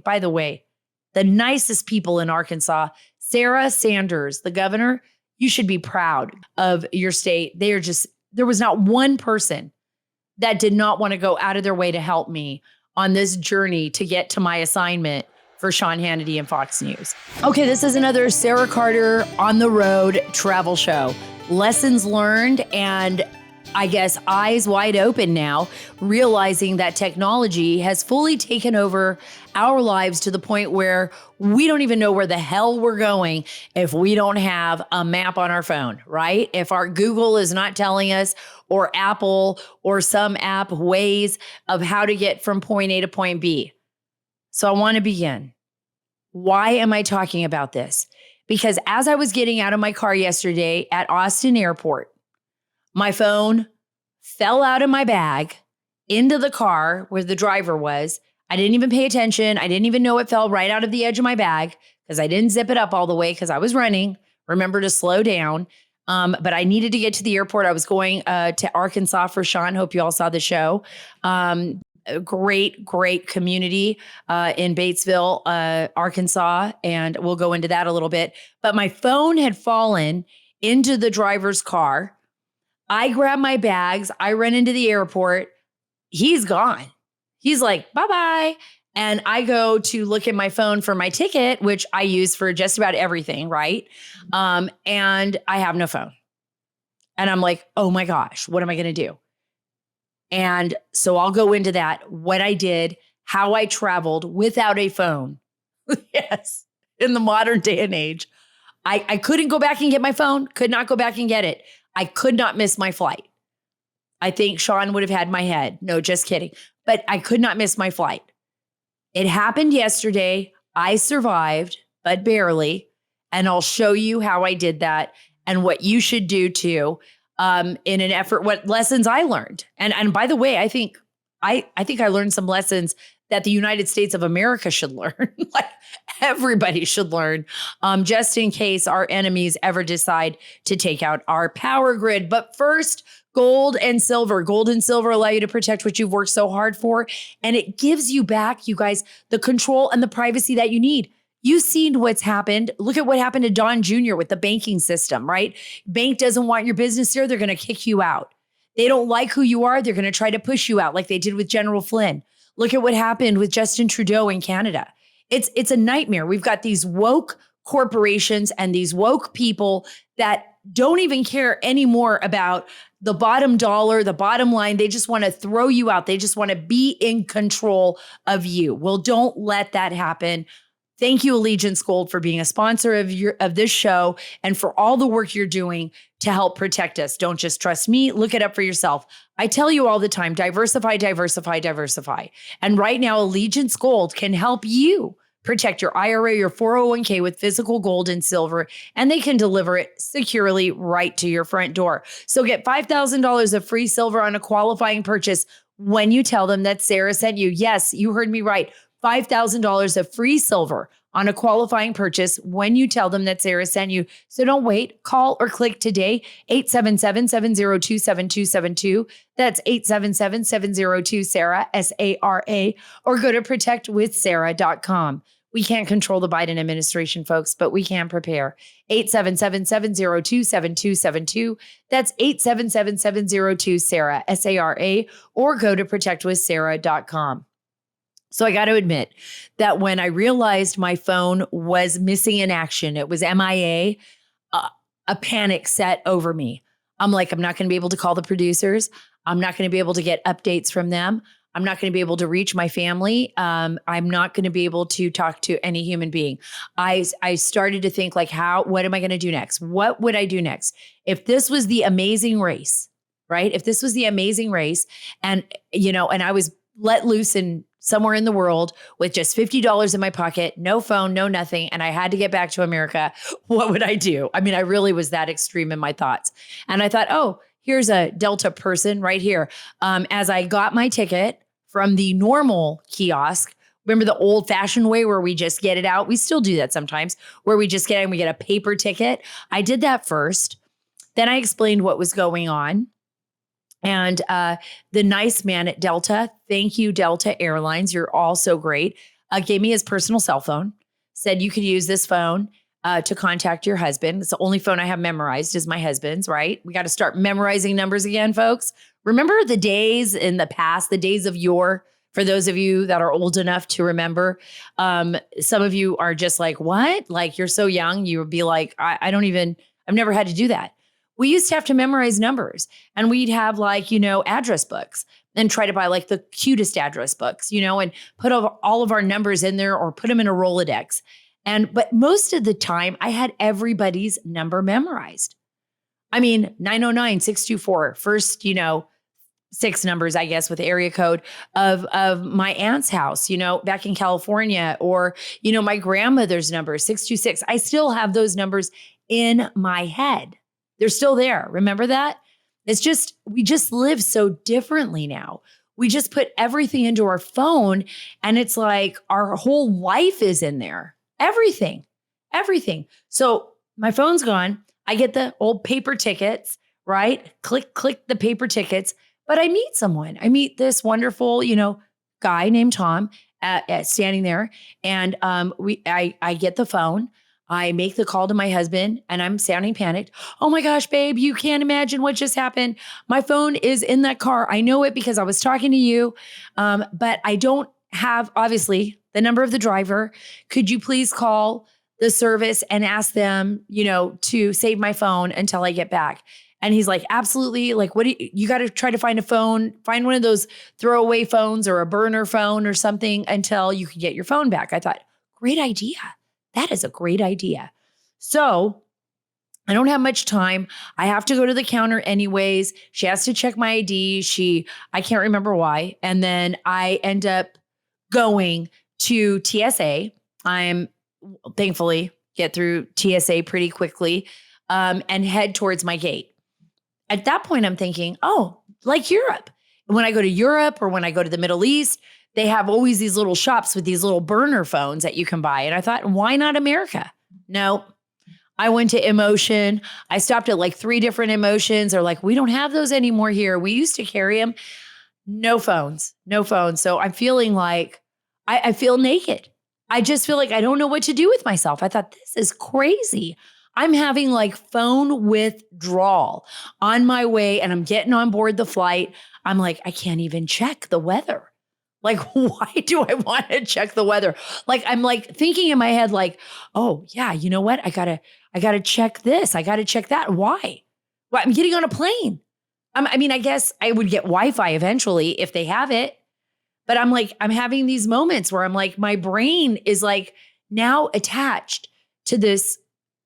by the way, the nicest people in Arkansas. Sarah Sanders, the governor, you should be proud of your state. There was not one person that did not want to go out of their way to help me on this journey to get to my assignment for Sean Hannity and Fox News. Okay, this is another Sarah Carter on the road travel show. Lessons learned, and I guess eyes wide open now, realizing that technology has fully taken over our lives to the point where we don't even know where the hell we're going if we don't have a map on our phone, right? If our Google is not telling us, or Apple or some app ways of how to get from point A to point B. So I want to begin. Why am I talking about this? Because as I was getting out of my car yesterday at Austin Airport, my phone fell out of my bag into the car where the driver was. I didn't even pay attention. I didn't even know it fell right out of the edge of my bag because I didn't zip it up all the way because I was running. Remember to slow down. But I needed to get to the airport. I was going to Arkansas for Sean. Hope you all saw the show. A great community in Batesville, Arkansas. And we'll go into that a little bit. But my phone had fallen into the driver's car. I grabbed my bags. I ran into the airport. He's gone. He's like, bye-bye. And I go to look at my phone for my ticket, which I use for just about everything, right? And I have no phone. And I'm like, oh my gosh, what am I going to do? And so I'll go into that, what I did, how I traveled without a phone. Yes, in the modern day and age. I couldn't go back and get my phone, could not go back and get it. I could not miss my flight. I think Sean would have had my head. No, just kidding. But I could not miss my flight. It happened yesterday. I survived, but barely. And I'll show you how I did that and what you should do too, in an effort, what lessons I learned. And by the way, I think I learned some lessons that the United States of America should learn. Like everybody should learn, just in case our enemies ever decide to take out our power grid. But first, gold and silver. Gold and silver allow you to protect what you've worked so hard for. And it gives you back, you guys, the control and the privacy that you need. You've seen what's happened. Look at what happened to Don Jr. with the banking system, right? Bank doesn't want your business there. They're going to kick you out. They don't like who you are. They're going to try to push you out like they did with General Flynn. Look at what happened with Justin Trudeau in Canada. It's a nightmare. We've got these woke corporations and these woke people that don't even care anymore about the bottom dollar, the bottom line. They just want to throw you out. They just want to be in control of you. Well, don't let that happen. Thank you, Allegiance Gold, for being a sponsor of this show and for all the work you're doing to help protect us. Don't just trust me. Look it up for yourself. I tell you all the time, diversify, diversify, diversify. And right now, Allegiance Gold can help you protect your IRA, your 401k with physical gold and silver, and they can deliver it securely right to your front door. So get $5,000 of free silver on a qualifying purchase when you tell them that Sarah sent you. Yes, you heard me right. $5,000 of free silver on a qualifying purchase when you tell them that Sara sent you. So don't wait. Call or click today, 877-702-7272. That's 877-702-SARA, S-A-R-A, or go to protectwithsara.com. We can't control the Biden administration, folks, but we can prepare. 877-702-7272. That's 877-702-SARA, S-A-R-A, or go to protectwithsara.com. So I got to admit that when I realized my phone was missing in action, it was MIA, a panic set over me. I'm like, I'm not going to be able to call the producers. I'm not going to be able to get updates from them. I'm not going to be able to reach my family. I'm not going to be able to talk to any human being. I started to think like, what am I going to do next? What would I do next? If this was the Amazing Race, right? If this was the Amazing Race and I was let loose in somewhere in the world with just $50 in my pocket, no phone, no nothing, and I had to get back to America, what would I do? I mean, I really was that extreme in my thoughts. And I thought, oh, here's a Delta person right here. As I got my ticket from the normal kiosk, remember the old fashioned way where we just get it out? We still do that sometimes, where we just get it and we get a paper ticket. I did that first. Then I explained what was going on. And the nice man at Delta, thank you, Delta Airlines. You're all so great. gave me his personal cell phone, said you could use this phone to contact your husband. It's the only phone I have memorized is my husband's, right? We got to start memorizing numbers again, folks. Remember the days in the past, the days of yore, for those of you that are old enough to remember. Some of you are just like, what? Like, you're so young. You would be like, I've never had to do that. We used to have to memorize numbers, and we'd have like, address books and try to buy like the cutest address books, and put all of our numbers in there or put them in a Rolodex. But most of the time I had everybody's number memorized. I mean, 909-624, first, 6 numbers, I guess, with area code of my aunt's house, back in California, or, my grandmother's number, 626. I still have those numbers in my head. They're still there. Remember that? We just live so differently now. We just put everything into our phone, and it's like our whole life is in there. Everything. So my phone's gone. I get the old paper tickets, right? Click the paper tickets. But I meet someone. I meet this wonderful, guy named Tom standing there. And I get the phone. I make the call to my husband, and I'm sounding panicked. Oh my gosh, babe, you can't imagine what just happened. My phone is in that car. I know it because I was talking to you. But I don't have, obviously, the number of the driver. Could you please call the service and ask them, to save my phone until I get back? And he's like, absolutely. Like, you got to try to find a phone, find one of those throwaway phones or a burner phone or something until you can get your phone back. I thought, great idea. That is a great idea. So I don't have much time. I have to go to the counter anyways. She has to check my ID. I can't remember why. And then I end up going to TSA. I'm thankfully get through TSA pretty quickly and head towards my gate. At that point, I'm thinking, oh, like Europe. When I go to Europe or when I go to the Middle East, they have always these little shops with these little burner phones that you can buy. And I thought, why not America? No, I went to Emotion. I stopped at like 3 different Emotions. They're like, we don't have those anymore here. We used to carry them. No phones. So I'm feeling like I feel naked. I just feel like I don't know what to do with myself. I thought, this is crazy. I'm having like phone withdrawal on my way, and I'm getting on board the flight. I'm like, I can't even check the weather. Like, why do I want to check the weather? Like, I'm like thinking in my head, like, oh yeah, you know what? I gotta check this. I gotta check that. Why? Well, I'm getting on a plane. I guess I would get Wi-Fi eventually if they have it. But I'm like, I'm having these moments where I'm like, my brain is like now attached to this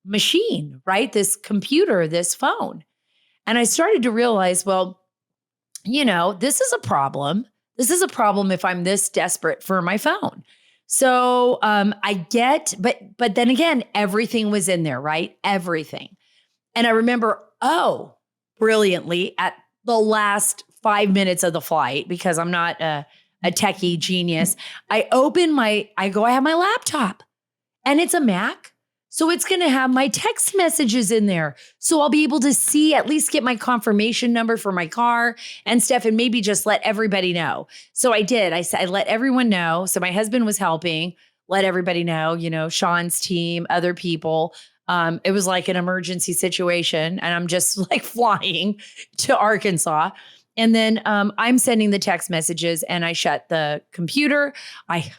machine, right? This computer, this phone. And I started to realize, well, this is a problem. This is a problem if I'm this desperate for my phone. So but then again, everything was in there, right? Everything. And I remember, brilliantly at the last 5 minutes of the flight, because I'm not a techie genius, I have my laptop, and it's a Mac. So it's going to have my text messages in there. So I'll be able to at least get my confirmation number for my car and stuff, and maybe just let everybody know. So I did. I let everyone know. So my husband was helping, let everybody know, Sean's team, other people. It was like an emergency situation, and I'm just like flying to Arkansas. And then I'm sending the text messages, and I shut the computer. I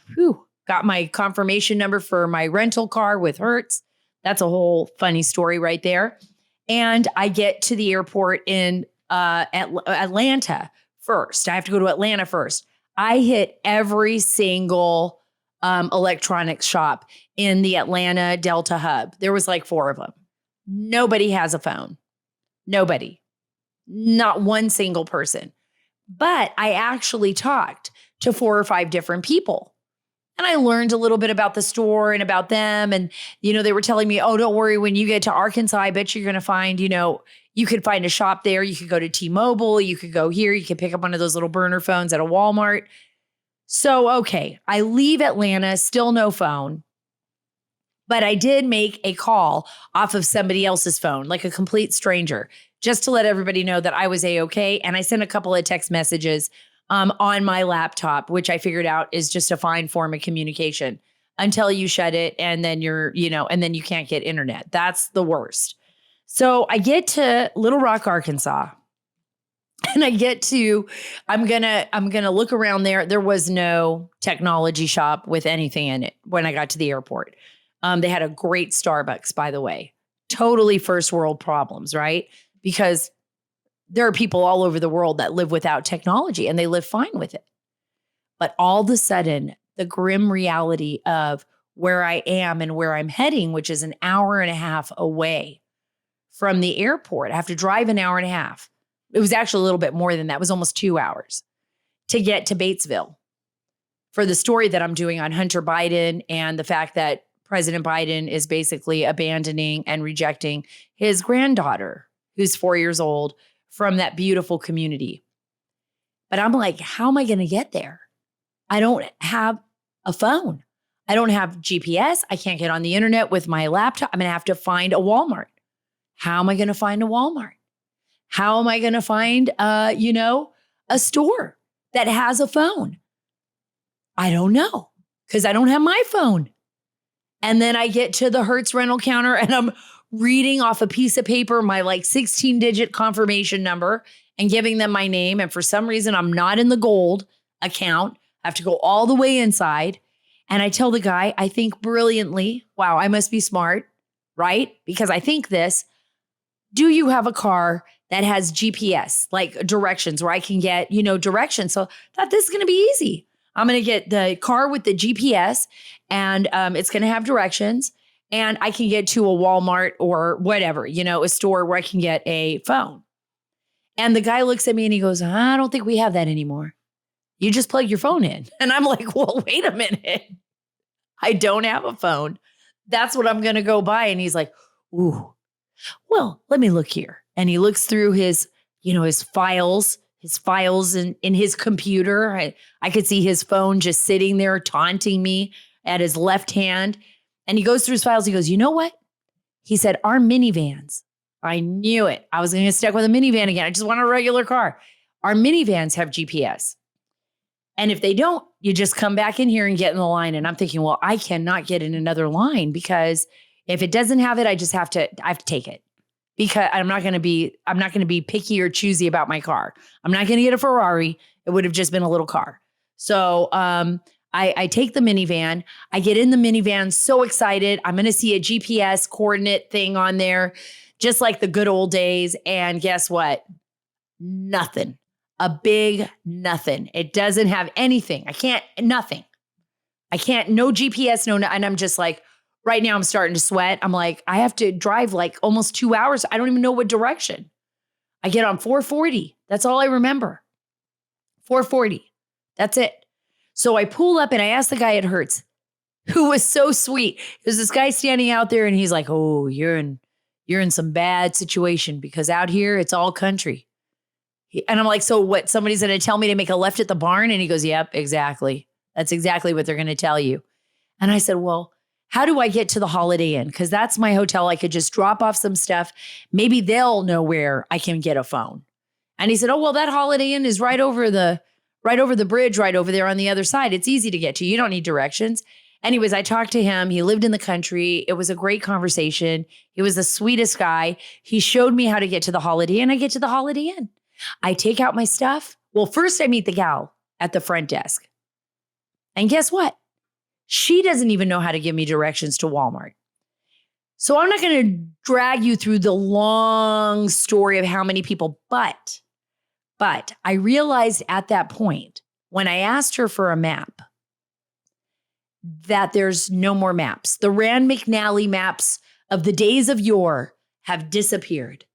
got my confirmation number for my rental car with Hertz. That's a whole funny story right there. And I get to the airport in Atlanta first. I have to go to Atlanta first. I hit every single electronics shop in the Atlanta Delta hub. There was like 4 of them. Nobody has a phone. Nobody. Not one single person. But I actually talked to 4 or 5 different people. And I learned a little bit about the store and about them. And, they were telling me, oh, don't worry, when you get to Arkansas, I bet you're going to find, you could find a shop there. You could go to T-Mobile. You could go here. You could pick up one of those little burner phones at a Walmart. So, okay, I leave Atlanta, still no phone. But I did make a call off of somebody else's phone, like a complete stranger, just to let everybody know that I was A-okay. And I sent a couple of text messages. on my laptop, which I figured out is just a fine form of communication until you shut it and then and then you can't get internet. That's the worst. So I get to Little Rock, Arkansas, and I'm gonna look around there. There was no technology shop with anything in it when I got to the airport. They had a great Starbucks, by the way. Totally first world problems, right? Because there are people all over the world that live without technology and they live fine with it. But all of a sudden, the grim reality of where I am and where I'm heading, which is an hour and a half away from the airport. I have to drive an hour and a half. It was actually a little bit more than that. It was almost 2 hours to get to Batesville for the story that I'm doing on Hunter Biden and the fact that President Biden is basically abandoning and rejecting his granddaughter, who's 4 years old, from that beautiful community. But I'm like, how am I going to get there? I don't have a phone. I don't have GPS. I can't get on the internet with my laptop. I'm going to have to find a Walmart. How am I going to find a Walmart? How am I going to find, a store that has a phone? I don't know because I don't have my phone. And then I get to the Hertz rental counter and I'm reading off a piece of paper my 16-digit confirmation number and giving them my name. And for some reason, I'm not in the gold account. I have to go all the way inside. And I tell the guy, I think brilliantly, wow, I must be smart, right? Because I think this, do you have a car that has GPS, like directions where I can get, directions? So I thought this is going to be easy. I'm going to get the car with the GPS and it's going to have directions and I can get to a Walmart or whatever, a store where I can get a phone. And the guy looks at me and he goes, I don't think we have that anymore. You just plug your phone in. And I'm like, well, wait a minute. I don't have a phone. That's what I'm going to go buy. And he's like, ooh, well, let me look here. And he looks through his files in his computer. I could see his phone just sitting there taunting me at his left hand. And he goes through his files. He goes, you know what? He said, our minivans. I knew it. I was going to get stuck with a minivan again. I just want a regular car. Our minivans have GPS. And if they don't, you just come back in here and get in the line. And I'm thinking, well, I cannot get in another line because if it doesn't have it, I have to take it. Because I'm not going to be picky or choosy about my car. I'm not going to get a Ferrari. It would have just been a little car. So I take the minivan. I get in the minivan, so excited. I'm going to see a GPS coordinate thing on there, just like the good old days. And guess what? Nothing. A big nothing. It doesn't have anything. Nothing. No GPS, no. And I'm just like, right now I'm starting to sweat. I'm like, I have to drive almost 2 hours. I don't even know what direction. I get on 440. That's all I remember. 440. That's it. So I pull up and I ask the guy at Hertz, who was so sweet. There's this guy standing out there and he's like, oh, you're in some bad situation because out here it's all country. And I'm like, so what? Somebody's going to tell me to make a left at the barn? And he goes, yep, exactly. That's exactly what they're going to tell you. And I said, well, how do I get to the Holiday Inn? Because that's my hotel. I could just drop off some stuff. Maybe they'll know where I can get a phone. And he said, oh, well, that Holiday Inn is right over the bridge, right over there on the other side. It's easy to get to. You don't need directions. Anyways, I talked to him. He lived in the country. It was a great conversation. He was the sweetest guy. He showed me how to get to the Holiday Inn. I get to the Holiday Inn. I take out my stuff. Well, first I meet the gal at the front desk. And guess what? She doesn't even know how to give me directions to Walmart. So I'm not going to drag you through the long story of how many people, but I realized at that point when I asked her for a map that there's no more maps. The Rand McNally maps of the days of yore have disappeared.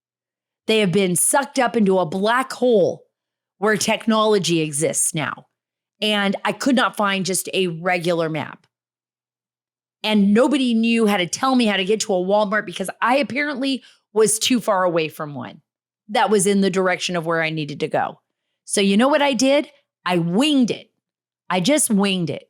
They have been sucked up into a black hole where technology exists now. And I could not find just a regular map. And nobody knew how to tell me how to get to a Walmart because I apparently was too far away from one that was in the direction of where I needed to go. So you know what I did? I winged it. I just winged it.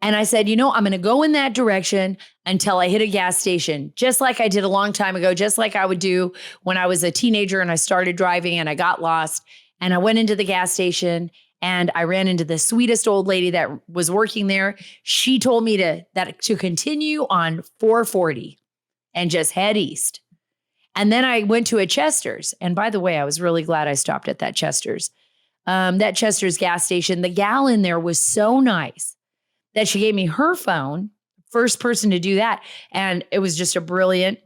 And I said, I'm going to go in that direction until I hit a gas station, just like I did a long time ago, just like I would do when I was a teenager and I started driving and I got lost. And I went into the gas station And I ran into the sweetest old lady that was working there. She told me to continue on 440 and just head east. And then I went to a Chester's. And by the way, I was really glad I stopped at that Chester's. That Chester's gas station, the gal in there was so nice that she gave me her phone, first person to do that. And it was just a brilliant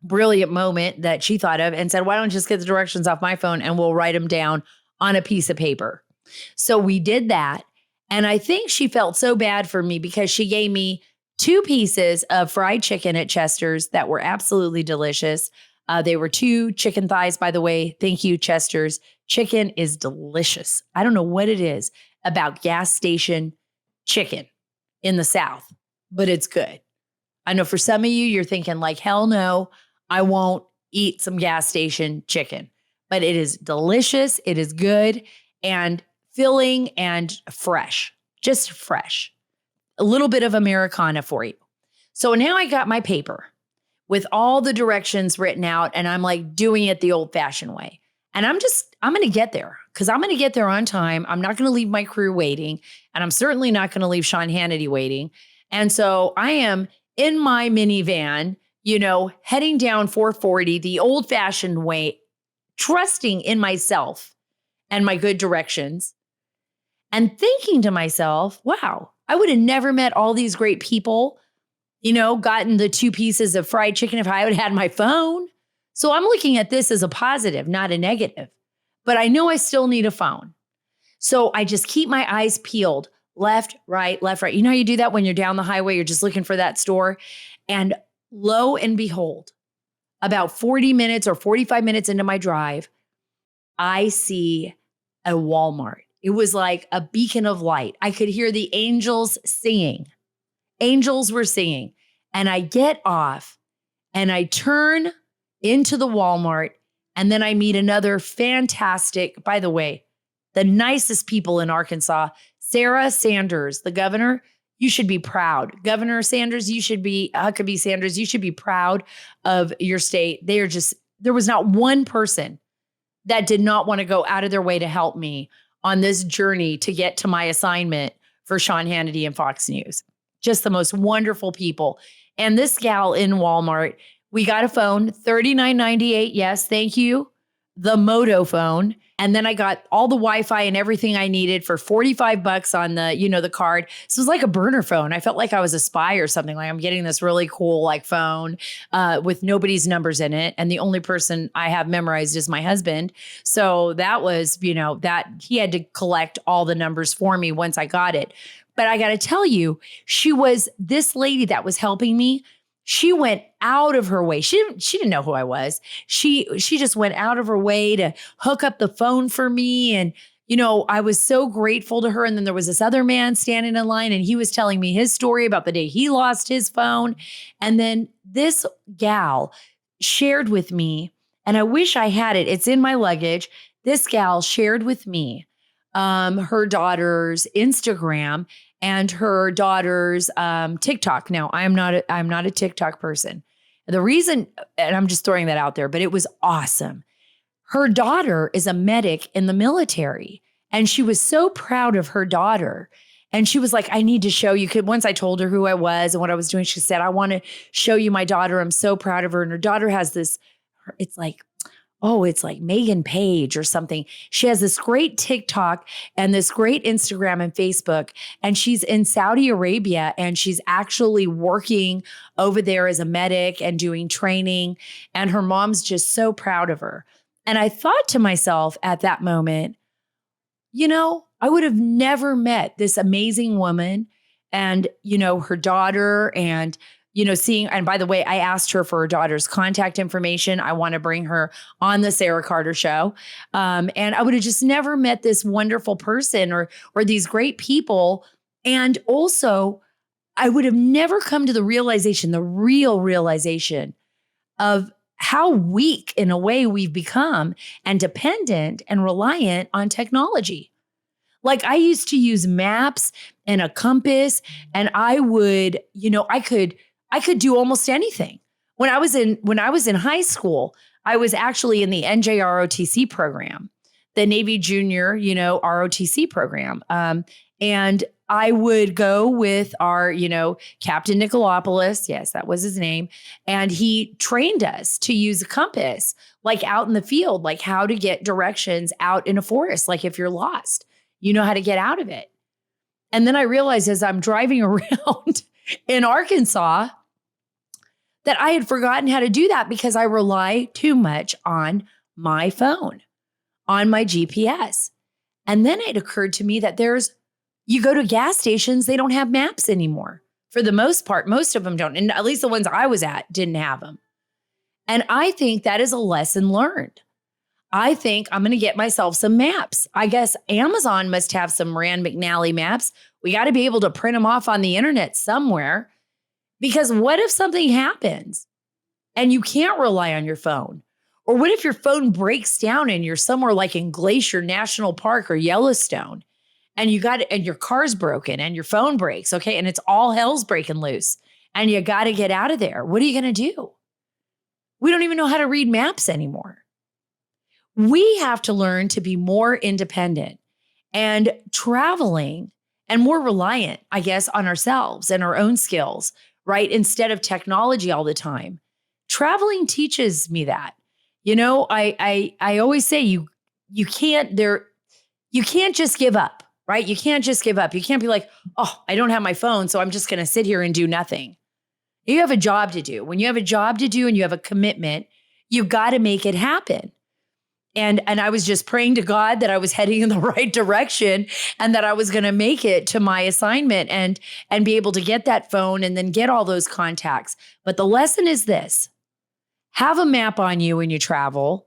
moment that she thought of and said, why don't you just get the directions off my phone and we'll write them down on a piece of paper. So we did that. And I think she felt so bad for me because she gave me 2 pieces of fried chicken at Chester's that were absolutely delicious. They were 2 chicken thighs, by the way. Thank you, Chester's. Chicken is delicious. I don't know what it is about gas station chicken in the South, but it's good. I know for some of you, you're thinking like, hell no, I won't eat some gas station chicken, but it is delicious. It is good and filling and fresh, just fresh. A little bit of Americana for you. So now I got my paper with all the directions written out and I'm like doing it the old fashioned way. And I'm going to get there because I'm going to get there on time. I'm not going to leave my crew waiting. And I'm certainly not going to leave Sean Hannity waiting. And so I am in my minivan, heading down 440 the old fashioned way, trusting in myself and my good directions and thinking to myself, wow, I would have never met all these great people, gotten the 2 pieces of fried chicken if I would have had my phone. So I'm looking at this as a positive, not a negative, but I know I still need a phone. So I just keep my eyes peeled, left, right. You know how you do that when you're down the highway, you're just looking for that store. And lo and behold, about 40 minutes or 45 minutes into my drive, I see a Walmart. It was like a beacon of light. I could hear the angels singing. Angels were singing. And I get off and I turn into the Walmart. And then I meet another fantastic, by the way, the nicest people in Arkansas, Sara Sanders, the governor. You should be proud. Governor Sanders, Huckabee Sanders, you should be proud of your state. There was not one person that did not want to go out of their way to help me on this journey to get to my assignment for Sean Hannity and Fox News. Just the most wonderful people. And this gal in Walmart, we got a phone, $39.98. Yes, thank you. The Moto phone. And then I got all the Wi-Fi and everything I needed for $45 on the card. So it was like a burner phone. I felt like I was a spy or something. Like I'm getting this really cool phone with nobody's numbers in it. And the only person I have memorized is my husband. So that was, that he had to collect all the numbers for me once I got it. But I got to tell you, this lady that was helping me. She went out of her way. She didn't know who I was. She just went out of her way to hook up the phone for me. And, I was so grateful to her. And then there was this other man standing in line and he was telling me his story about the day he lost his phone. And then this gal shared with me, and I wish I had it. It's in my luggage. This gal shared with me her daughter's Instagram and her daughter's TikTok. Now, I'm not a TikTok person. The reason, and I'm just throwing that out there, but it was awesome. Her daughter is a medic in the military, and she was so proud of her daughter. And she was like, I need to show you. Once I told her who I was and what I was doing, she said, I want to show you my daughter. I'm so proud of her. And her daughter has this, it's like Megan Page or something. She has this great TikTok and this great Instagram and Facebook. And she's in Saudi Arabia and she's actually working over there as a medic and doing training. And her mom's just so proud of her. And I thought to myself at that moment, I would have never met this amazing woman and, her daughter and, seeing, and by the way, I asked her for her daughter's contact information. I want to bring her on the Sarah Carter show. And I would have just never met this wonderful person or these great people. And also I would have never come to the real realization of how weak in a way we've become and dependent and reliant on technology. Like I used to use maps and a compass and I would, I could do almost anything. When I was in high school, I was actually in the NJROTC program. the Navy Junior, ROTC program. And I would go with our, Captain Nicolopoulos. Yes, that was his name. And he trained us to use a compass, like out in the field, like how to get directions out in a forest. Like if you're lost, you know how to get out of it. And then I realized as I'm driving around in Arkansas that I had forgotten how to do that because I rely too much on my phone, on my GPS. And then it occurred to me that you go to gas stations, they don't have maps anymore. For the most part, most of them don't. And at least the ones I was at didn't have them. And I think that is a lesson learned. I think I'm going to get myself some maps. I guess Amazon must have some Rand McNally maps. We got to be able to print them off on the internet somewhere. Because what if something happens and you can't rely on your phone? Or what if your phone breaks down and you're somewhere like in Glacier National Park or Yellowstone? And your car's broken and your phone breaks, okay? And it's all hell's breaking loose and you got to get out of there. What are you going to do? We don't even know how to read maps anymore. We have to learn to be more independent and traveling and more reliant, I guess, on ourselves and our own skills, right? Instead of technology all the time. Traveling teaches me that. I always say you can't just give up. Right? You can't just give up. You can't be like, oh, I don't have my phone, so I'm just going to sit here and do nothing. You have a job to do. When you have a job to do and you have a commitment, you got to make it happen. And I was just praying to God that I was heading in the right direction and that I was going to make it to my assignment and be able to get that phone and then get all those contacts. But the lesson is this: have a map on you when you travel.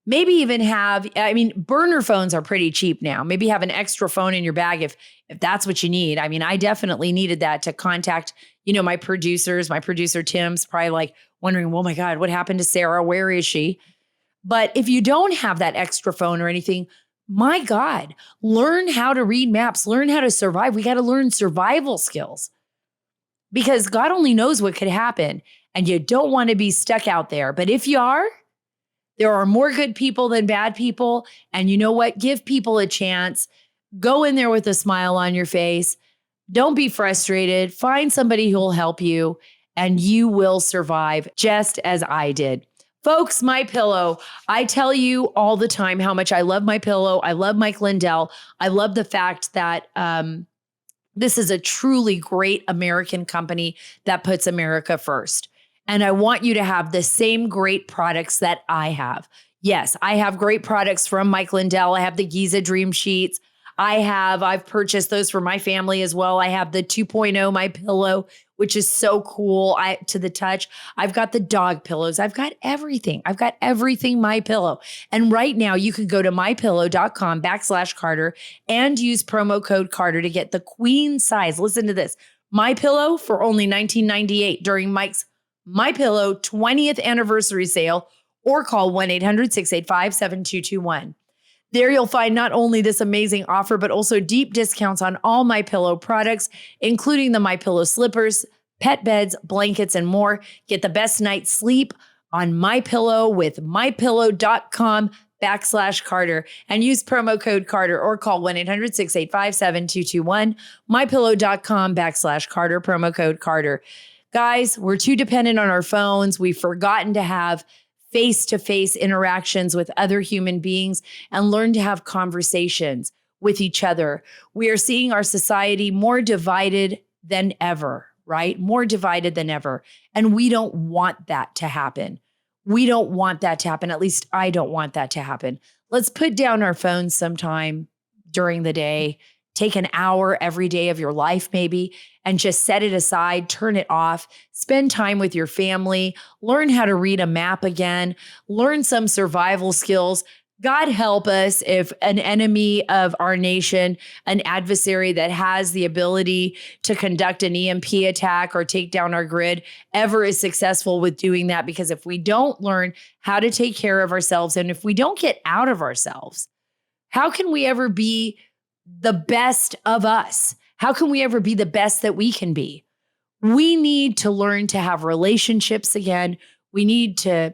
Maybe even burner phones are pretty cheap now. Maybe have an extra phone in your bag if that's what you need. I mean, I definitely needed that to contact, my producers. My producer, Tim's probably like wondering, oh my God, what happened to Sara? Where is she? But if you don't have that extra phone or anything, my God, learn how to read maps, learn how to survive. We got to learn survival skills because God only knows what could happen and you don't want to be stuck out there. But if you are, there are more good people than bad people. And you know what? Give people a chance. Go in there with a smile on your face. Don't be frustrated. Find somebody who will help you and you will survive just as I did. Folks, MyPillow. I tell you all the time how much I love MyPillow. I love Mike Lindell. I love the fact that this is a truly great American company that puts America first. And I want you to have the same great products that I have. Yes, I have great products from Mike Lindell. I have the Giza Dream Sheets. I've purchased those for my family as well. I have the 2.0 MyPillow, which is so cool to the touch. I've got the dog pillows. I've got everything. MyPillow. And right now you can go to mypillow.com/Carter and use promo code Carter to get the queen size. Listen to this. MyPillow for only $19.98 during Mike's MyPillow 20th anniversary sale, or call 1-800-685-7221. There you'll find not only this amazing offer, but also deep discounts on all MyPillow products, including the MyPillow slippers, pet beds, blankets, and more. Get the best night's sleep on MyPillow with mypillow.com/Carter and use promo code Carter, or call 1-800-685-7221. mypillow.com/Carter, promo code Carter. Guys, we're too dependent on our phones. We've forgotten to have face-to-face interactions with other human beings and learn to have conversations with each other. We are seeing our society more divided than ever, right? More divided than ever. And we don't want that to happen. We don't want that to happen. At least I don't want that to happen. Let's put down our phones sometime during the day. Take an hour every day of your life, maybe, and just set it aside, turn it off, spend time with your family, learn how to read a map again, learn some survival skills. God help us if an enemy of our nation, an adversary that has the ability to conduct an EMP attack or take down our grid, ever is successful with doing that. Because if we don't learn how to take care of ourselves, and if we don't get out of ourselves, how can we ever be the best of us? How can we ever be the best that we can be? We need to learn to have relationships again. We need to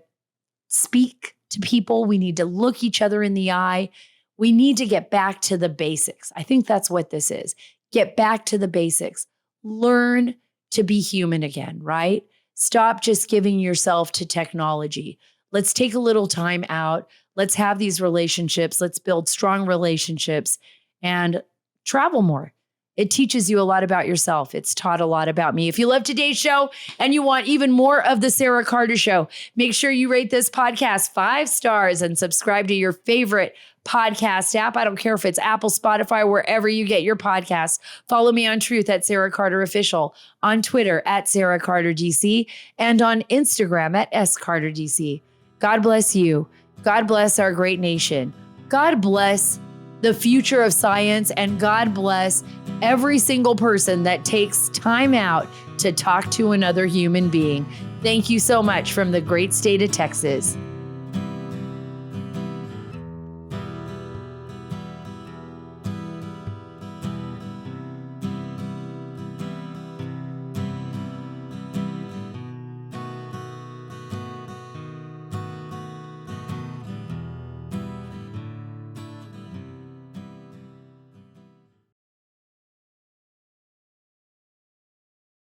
speak to people. We need to look each other in the eye. We need to get back to the basics. I think that's what this is. Get back to the basics. Learn to be human again, right? Stop just giving yourself to technology. Let's take a little time out. Let's have these relationships. Let's build strong relationships and travel more. It teaches you a lot about yourself. It's taught a lot about me. If you love today's show and you want even more of the Sara Carter Show, make sure you rate this podcast 5 stars and subscribe to your favorite podcast app. I don't care if it's Apple, Spotify, wherever you get your podcasts. Follow me on Truth at Sara Carter Official, on Twitter at Sara Carter DC, and on Instagram at SCarterDC. God bless you. God bless our great nation. God bless the future of science, and God bless every single person that takes time out to talk to another human being. Thank you so much from the great state of Texas.